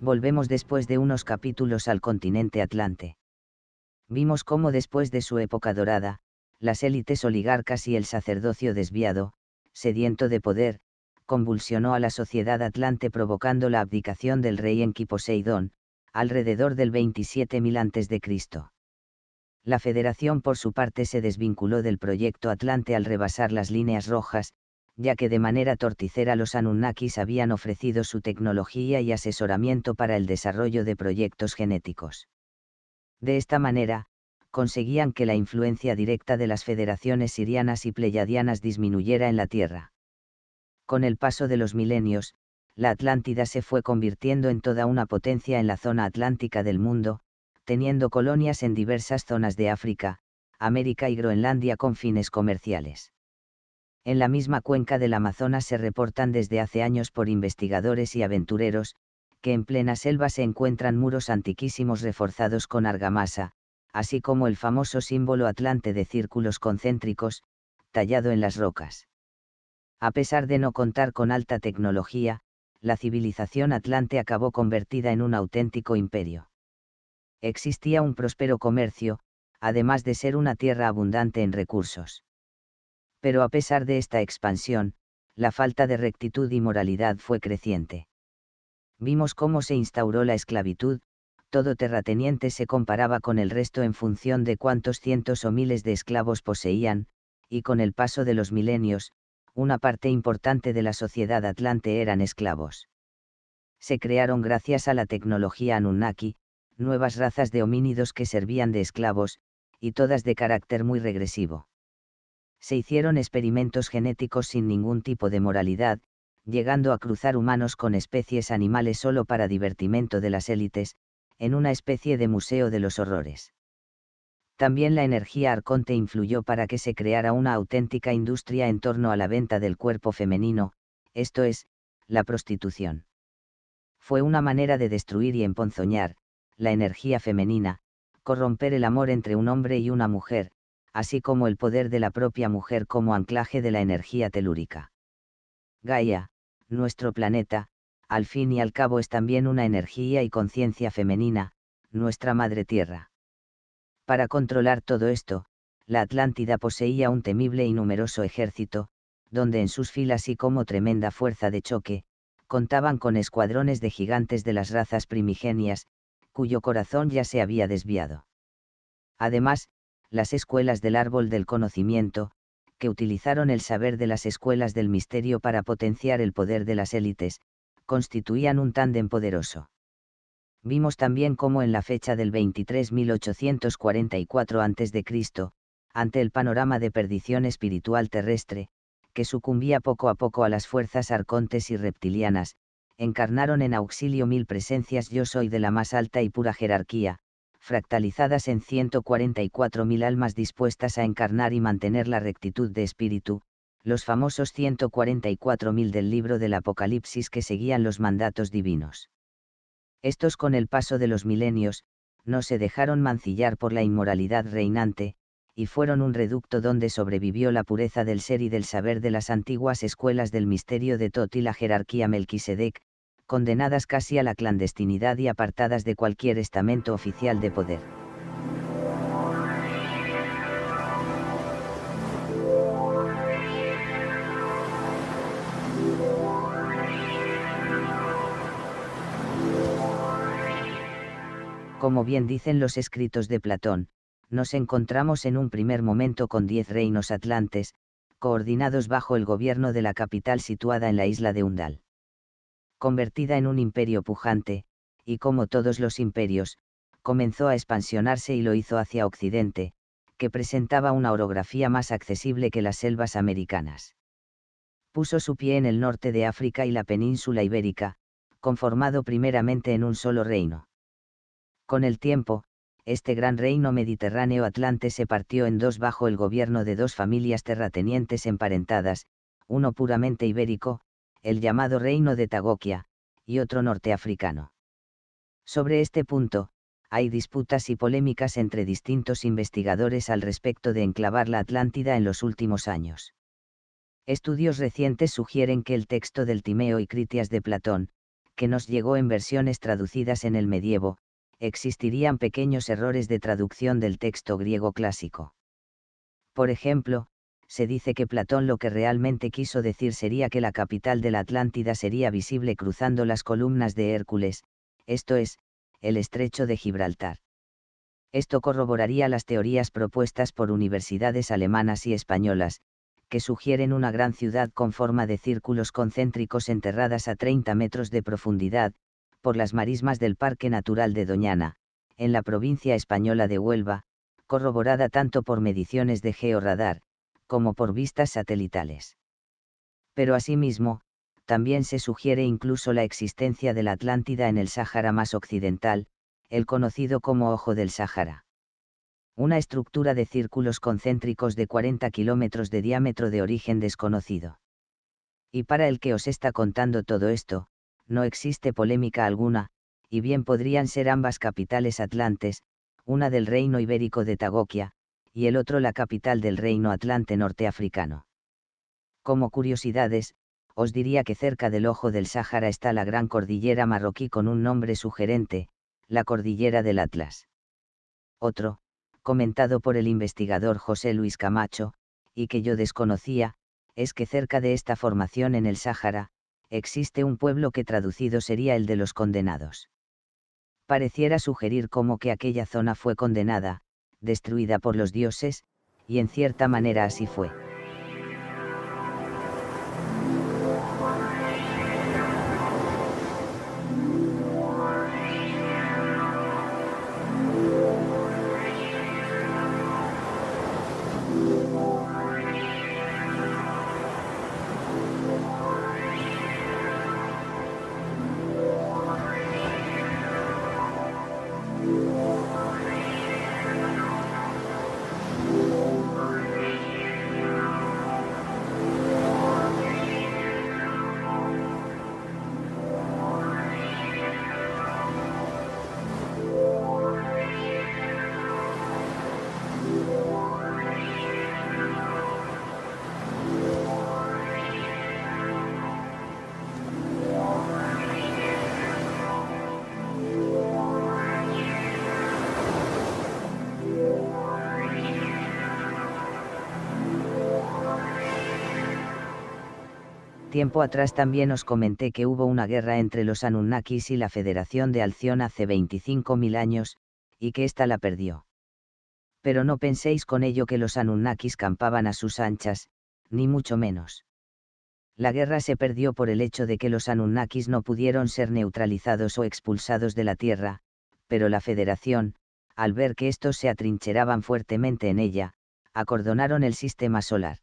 Volvemos después de unos capítulos al continente Atlante. Vimos cómo después de su época dorada, las élites oligarcas y el sacerdocio desviado, sediento de poder, convulsionó a la sociedad atlante provocando la abdicación del rey Enki Poseidón, alrededor del 27.000 a.C. La Federación por su parte se desvinculó del proyecto Atlante al rebasar las líneas rojas, ya que de manera torticera los Anunnakis habían ofrecido su tecnología y asesoramiento para el desarrollo de proyectos genéticos. De esta manera, conseguían que la influencia directa de las federaciones sirianas y pleyadianas disminuyera en la Tierra. Con el paso de los milenios, la Atlántida se fue convirtiendo en toda una potencia en la zona atlántica del mundo, teniendo colonias en diversas zonas de África, América y Groenlandia con fines comerciales. En la misma cuenca del Amazonas se reportan desde hace años por investigadores y aventureros, que en plena selva se encuentran muros antiquísimos reforzados con argamasa, así como el famoso símbolo atlante de círculos concéntricos, tallado en las rocas. A pesar de no contar con alta tecnología, la civilización atlante acabó convertida en un auténtico imperio. Existía un próspero comercio, además de ser una tierra abundante en recursos. Pero a pesar de esta expansión, la falta de rectitud y moralidad fue creciente. Vimos cómo se instauró la esclavitud, todo terrateniente se comparaba con el resto en función de cuántos cientos o miles de esclavos poseían, y con el paso de los milenios, una parte importante de la sociedad atlante eran esclavos. Se crearon gracias a la tecnología Anunnaki, nuevas razas de homínidos que servían de esclavos, y todas de carácter muy regresivo. Se hicieron experimentos genéticos sin ningún tipo de moralidad, llegando a cruzar humanos con especies animales solo para divertimento de las élites, en una especie de museo de los horrores. También la energía arconte influyó para que se creara una auténtica industria en torno a la venta del cuerpo femenino, esto es, la prostitución. Fue una manera de destruir y emponzoñar la energía femenina, corromper el amor entre un hombre y una mujer, así como el poder de la propia mujer como anclaje de la energía telúrica. Gaia, nuestro planeta, al fin y al cabo es también una energía y conciencia femenina, nuestra madre tierra. Para controlar todo esto, la Atlántida poseía un temible y numeroso ejército, donde en sus filas y como tremenda fuerza de choque, contaban con escuadrones de gigantes de las razas primigenias, cuyo corazón ya se había desviado. Además, las escuelas del árbol del conocimiento, que utilizaron el saber de las escuelas del misterio para potenciar el poder de las élites, constituían un tándem poderoso. Vimos también cómo en la fecha del 23.844 a.C., ante el panorama de perdición espiritual terrestre, que sucumbía poco a poco a las fuerzas arcontes y reptilianas, encarnaron en auxilio 1000 presencias yo soy de la más alta y pura jerarquía, fractalizadas en 144.000 almas dispuestas a encarnar y mantener la rectitud de espíritu, los famosos 144.000 del libro del Apocalipsis que seguían los mandatos divinos. Estos con el paso de los milenios, no se dejaron mancillar por la inmoralidad reinante, y fueron un reducto donde sobrevivió la pureza del ser y del saber de las antiguas escuelas del misterio de Tot y la jerarquía Melquisedec, condenadas casi a la clandestinidad y apartadas de cualquier estamento oficial de poder. Como bien dicen los escritos de Platón, nos encontramos en un primer momento con 10 reinos atlantes, coordinados bajo el gobierno de la capital situada en la isla de Undal. Convertida en un imperio pujante, y como todos los imperios, comenzó a expansionarse y lo hizo hacia Occidente, que presentaba una orografía más accesible que las selvas americanas. Puso su pie en el norte de África y la península ibérica, conformado primeramente en un solo reino. Con el tiempo, este gran reino mediterráneo atlante se partió en dos bajo el gobierno de dos familias terratenientes emparentadas, uno puramente ibérico, el llamado Reino de Tagoquia, y otro norteafricano. Sobre este punto, hay disputas y polémicas entre distintos investigadores al respecto de enclavar la Atlántida en los últimos años. Estudios recientes sugieren que el texto del Timeo y Critias de Platón, que nos llegó en versiones traducidas en el medievo, existirían pequeños errores de traducción del texto griego clásico. Por ejemplo, se dice que Platón lo que realmente quiso decir sería que la capital de la Atlántida sería visible cruzando las columnas de Hércules, esto es, el estrecho de Gibraltar. Esto corroboraría las teorías propuestas por universidades alemanas y españolas, que sugieren una gran ciudad con forma de círculos concéntricos enterradas a 30 metros de profundidad, por las marismas del Parque Natural de Doñana, en la provincia española de Huelva, corroborada tanto por mediciones de georradar, como por vistas satelitales. Pero asimismo, también se sugiere incluso la existencia de la Atlántida en el Sáhara más occidental, el conocido como Ojo del Sáhara. Una estructura de círculos concéntricos de 40 kilómetros de diámetro de origen desconocido. Y para el que os está contando todo esto, no existe polémica alguna, y bien podrían ser ambas capitales atlantes, una del reino ibérico de Tagoquia, y el otro la capital del reino atlante norteafricano. Como curiosidades, os diría que cerca del Ojo del Sáhara está la gran cordillera marroquí con un nombre sugerente, la cordillera del Atlas. Otro, comentado por el investigador José Luis Camacho, y que yo desconocía, es que cerca de esta formación en el Sáhara, existe un pueblo que traducido sería el de los condenados. Pareciera sugerir como que aquella zona fue condenada, destruida por los dioses, y en cierta manera así fue. Tiempo atrás también os comenté que hubo una guerra entre los Anunnakis y la Federación de Alción hace 25.000 años, y que ésta la perdió. Pero no penséis con ello que los Anunnakis campaban a sus anchas, ni mucho menos. La guerra se perdió por el hecho de que los Anunnakis no pudieron ser neutralizados o expulsados de la Tierra, pero la Federación, al ver que estos se atrincheraban fuertemente en ella, acordonaron el sistema solar.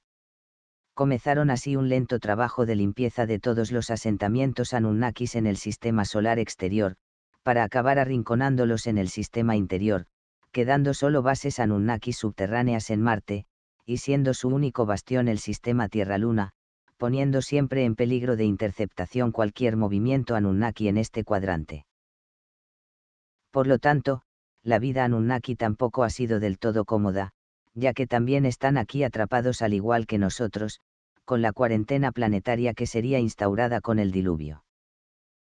Comenzaron así un lento trabajo de limpieza de todos los asentamientos Anunnakis en el sistema solar exterior, para acabar arrinconándolos en el sistema interior, quedando solo bases Anunnakis subterráneas en Marte, y siendo su único bastión el sistema Tierra-Luna, poniendo siempre en peligro de interceptación cualquier movimiento Anunnaki en este cuadrante. Por lo tanto, la vida Anunnaki tampoco ha sido del todo cómoda, ya que también están aquí atrapados al igual que nosotros, con la cuarentena planetaria que sería instaurada con el diluvio.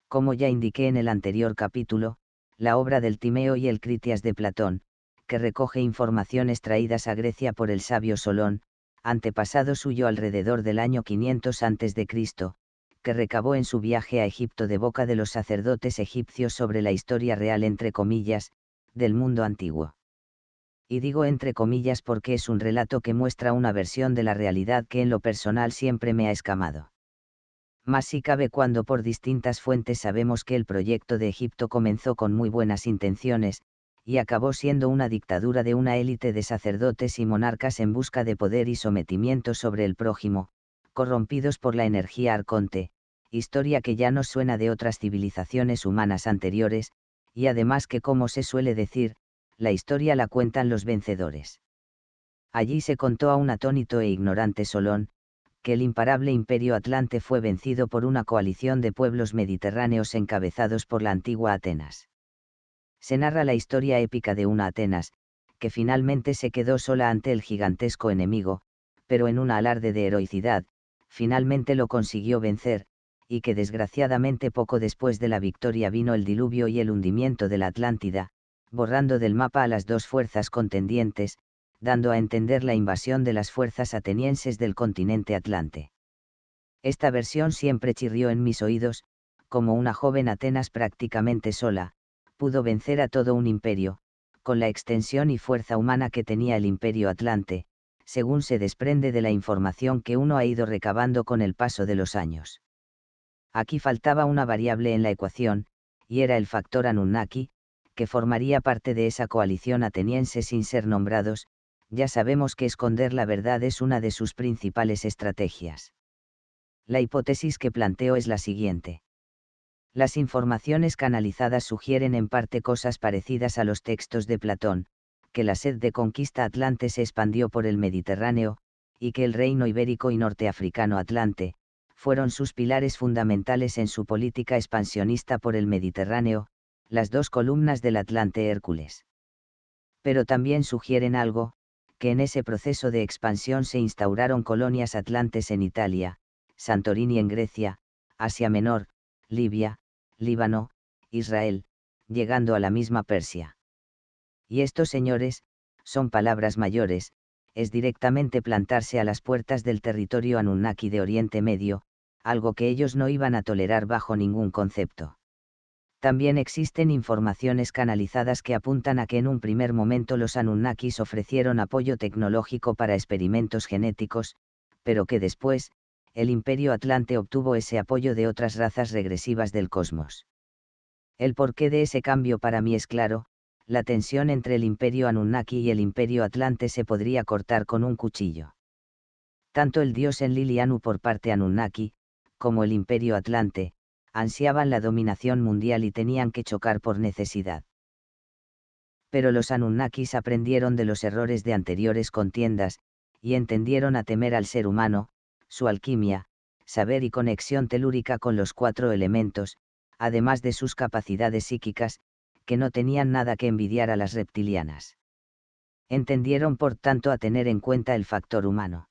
Como ya indiqué en el anterior capítulo, la obra del Timeo y el Critias de Platón, que recoge informaciones traídas a Grecia por el sabio Solón, antepasado suyo alrededor del año 500 a.C., que recabó en su viaje a Egipto de boca de los sacerdotes egipcios sobre la historia real entre comillas, del mundo antiguo. Y digo entre comillas porque es un relato que muestra una versión de la realidad que en lo personal siempre me ha escamado. Más si cabe cuando por distintas fuentes sabemos que el proyecto de Egipto comenzó con muy buenas intenciones, y acabó siendo una dictadura de una élite de sacerdotes y monarcas en busca de poder y sometimiento sobre el prójimo, corrompidos por la energía arconte, historia que ya nos suena de otras civilizaciones humanas anteriores, y además que como se suele decir, la historia la cuentan los vencedores. Allí se contó a un atónito e ignorante Solón, que el imparable imperio atlante fue vencido por una coalición de pueblos mediterráneos encabezados por la antigua Atenas. Se narra la historia épica de una Atenas, que finalmente se quedó sola ante el gigantesco enemigo, pero en un alarde de heroicidad, finalmente lo consiguió vencer, y que desgraciadamente poco después de la victoria vino el diluvio y el hundimiento de la Atlántida, borrando del mapa a las dos fuerzas contendientes, dando a entender la invasión de las fuerzas atenienses del continente atlante. Esta versión siempre chirrió en mis oídos, como una joven Atenas prácticamente sola, pudo vencer a todo un imperio, con la extensión y fuerza humana que tenía el imperio atlante, según se desprende de la información que uno ha ido recabando con el paso de los años. Aquí faltaba una variable en la ecuación, y era el factor Anunnaki, que formaría parte de esa coalición ateniense sin ser nombrados. Ya sabemos que esconder la verdad es una de sus principales estrategias. La hipótesis que planteo es la siguiente. Las informaciones canalizadas sugieren en parte cosas parecidas a los textos de Platón, que la sed de conquista atlante se expandió por el Mediterráneo, y que el reino ibérico y norteafricano atlante, fueron sus pilares fundamentales en su política expansionista por el Mediterráneo, las dos columnas del Atlante Hércules. Pero también sugieren algo, que en ese proceso de expansión se instauraron colonias atlantes en Italia, Santorini en Grecia, Asia Menor, Libia, Líbano, Israel, llegando a la misma Persia. Y estos señores, son palabras mayores, es directamente plantarse a las puertas del territorio Anunnaki de Oriente Medio, algo que ellos no iban a tolerar bajo ningún concepto. También existen informaciones canalizadas que apuntan a que en un primer momento los Anunnakis ofrecieron apoyo tecnológico para experimentos genéticos, pero que después, el Imperio Atlante obtuvo ese apoyo de otras razas regresivas del cosmos. El porqué de ese cambio para mí es claro: la tensión entre el Imperio Anunnaki y el Imperio Atlante se podría cortar con un cuchillo. Tanto el dios Enlil-Anu por parte Anunnaki, como el Imperio Atlante, ansiaban la dominación mundial y tenían que chocar por necesidad. Pero los Anunnakis aprendieron de los errores de anteriores contiendas, y entendieron a temer al ser humano, su alquimia, saber y conexión telúrica con los 4 elementos, además de sus capacidades psíquicas, que no tenían nada que envidiar a las reptilianas. Entendieron por tanto a tener en cuenta el factor humano.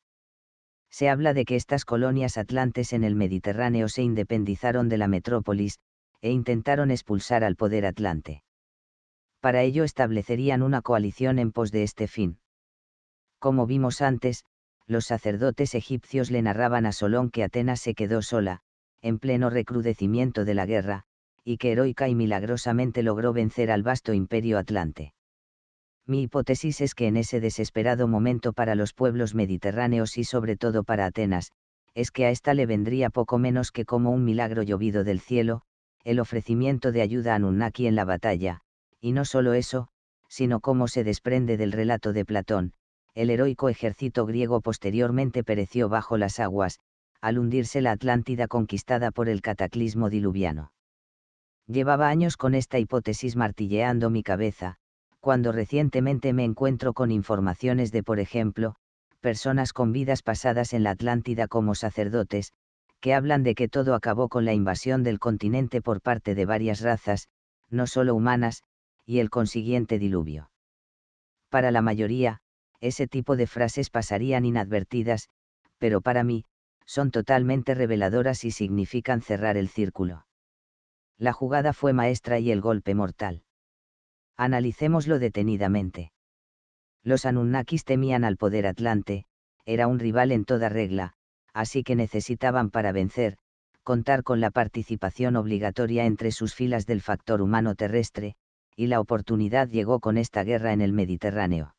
Se habla de que estas colonias atlantes en el Mediterráneo se independizaron de la metrópolis, e intentaron expulsar al poder atlante. Para ello establecerían una coalición en pos de este fin. Como vimos antes, los sacerdotes egipcios le narraban a Solón que Atenas se quedó sola, en pleno recrudecimiento de la guerra, y que heroica y milagrosamente logró vencer al vasto imperio atlante. Mi hipótesis es que en ese desesperado momento para los pueblos mediterráneos y sobre todo para Atenas, es que a ésta le vendría poco menos que como un milagro llovido del cielo, el ofrecimiento de ayuda a Anunnaki en la batalla, y no solo eso, sino como se desprende del relato de Platón, el heroico ejército griego posteriormente pereció bajo las aguas, al hundirse la Atlántida conquistada por el cataclismo diluviano. Llevaba años con esta hipótesis martilleando mi cabeza, cuando recientemente me encuentro con informaciones de, por ejemplo, personas con vidas pasadas en la Atlántida como sacerdotes, que hablan de que todo acabó con la invasión del continente por parte de varias razas, no solo humanas, y el consiguiente diluvio. Para la mayoría, ese tipo de frases pasarían inadvertidas, pero para mí, son totalmente reveladoras y significan cerrar el círculo. La jugada fue maestra y el golpe mortal. Analicémoslo detenidamente. Los Anunnakis temían al poder atlante, era un rival en toda regla, así que necesitaban para vencer, contar con la participación obligatoria entre sus filas del factor humano terrestre, y la oportunidad llegó con esta guerra en el Mediterráneo.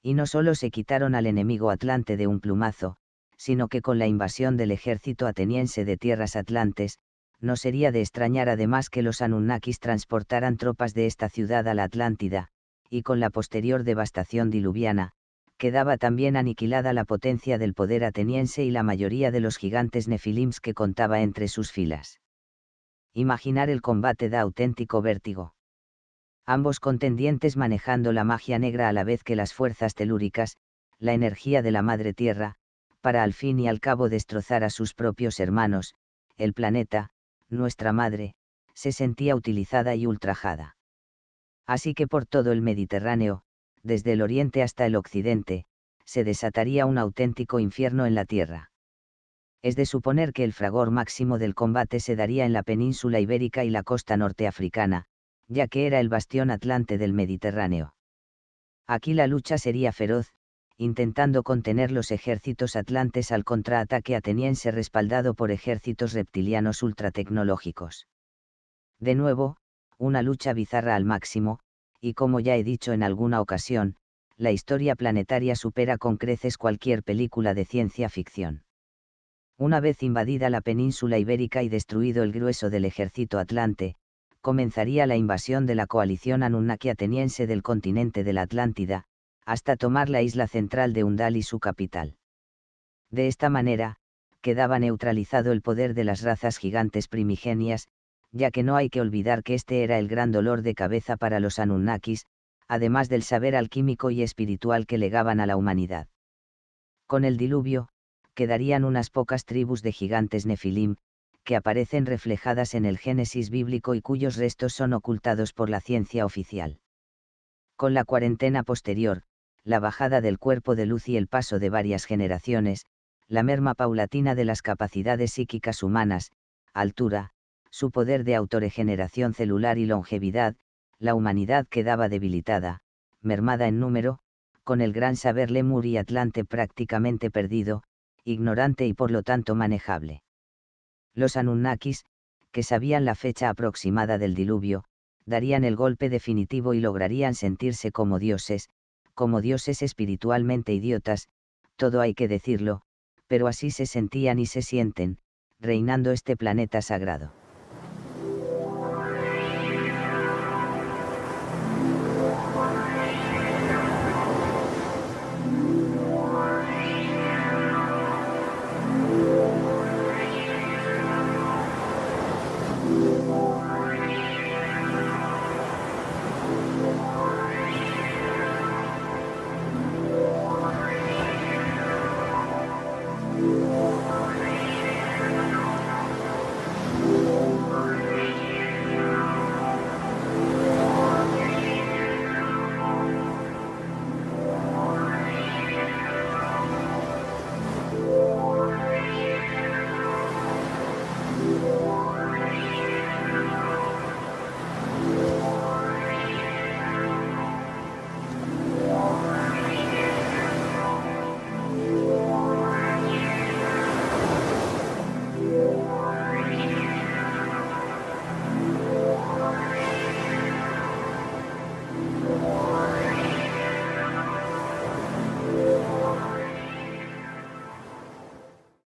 Y no solo se quitaron al enemigo atlante de un plumazo, sino que con la invasión del ejército ateniense de tierras atlantes, no sería de extrañar además que los Anunnakis transportaran tropas de esta ciudad a la Atlántida, y con la posterior devastación diluviana, quedaba también aniquilada la potencia del poder ateniense y la mayoría de los gigantes nefilims que contaba entre sus filas. Imaginar el combate da auténtico vértigo. Ambos contendientes manejando la magia negra a la vez que las fuerzas telúricas, la energía de la madre tierra, para al fin y al cabo destrozar a sus propios hermanos. El planeta, nuestra madre, se sentía utilizada y ultrajada. Así que por todo el Mediterráneo, desde el oriente hasta el occidente, se desataría un auténtico infierno en la tierra. Es de suponer que el fragor máximo del combate se daría en la península ibérica y la costa norteafricana, ya que era el bastión atlante del Mediterráneo. Aquí la lucha sería feroz, intentando contener los ejércitos atlantes al contraataque ateniense respaldado por ejércitos reptilianos ultratecnológicos. De nuevo, una lucha bizarra al máximo, y como ya he dicho en alguna ocasión, la historia planetaria supera con creces cualquier película de ciencia ficción. Una vez invadida la península ibérica y destruido el grueso del ejército atlante, comenzaría la invasión de la coalición anunnaki ateniense del continente de la Atlántida, hasta tomar la isla central de Undal y su capital. De esta manera, quedaba neutralizado el poder de las razas gigantes primigenias, ya que no hay que olvidar que este era el gran dolor de cabeza para los Anunnakis, además del saber alquímico y espiritual que legaban a la humanidad. Con el diluvio, quedarían unas pocas tribus de gigantes Nefilim, que aparecen reflejadas en el Génesis bíblico y cuyos restos son ocultados por la ciencia oficial. Con la cuarentena posterior, la bajada del cuerpo de luz y el paso de varias generaciones, la merma paulatina de las capacidades psíquicas humanas, altura, su poder de autorregeneración celular y longevidad, la humanidad quedaba debilitada, mermada en número, con el gran saber Lemur y Atlante prácticamente perdido, ignorante y por lo tanto manejable. Los Anunnakis, que sabían la fecha aproximada del diluvio, darían el golpe definitivo y lograrían sentirse como dioses espiritualmente idiotas, todo hay que decirlo, pero así se sentían y se sienten, reinando este planeta sagrado.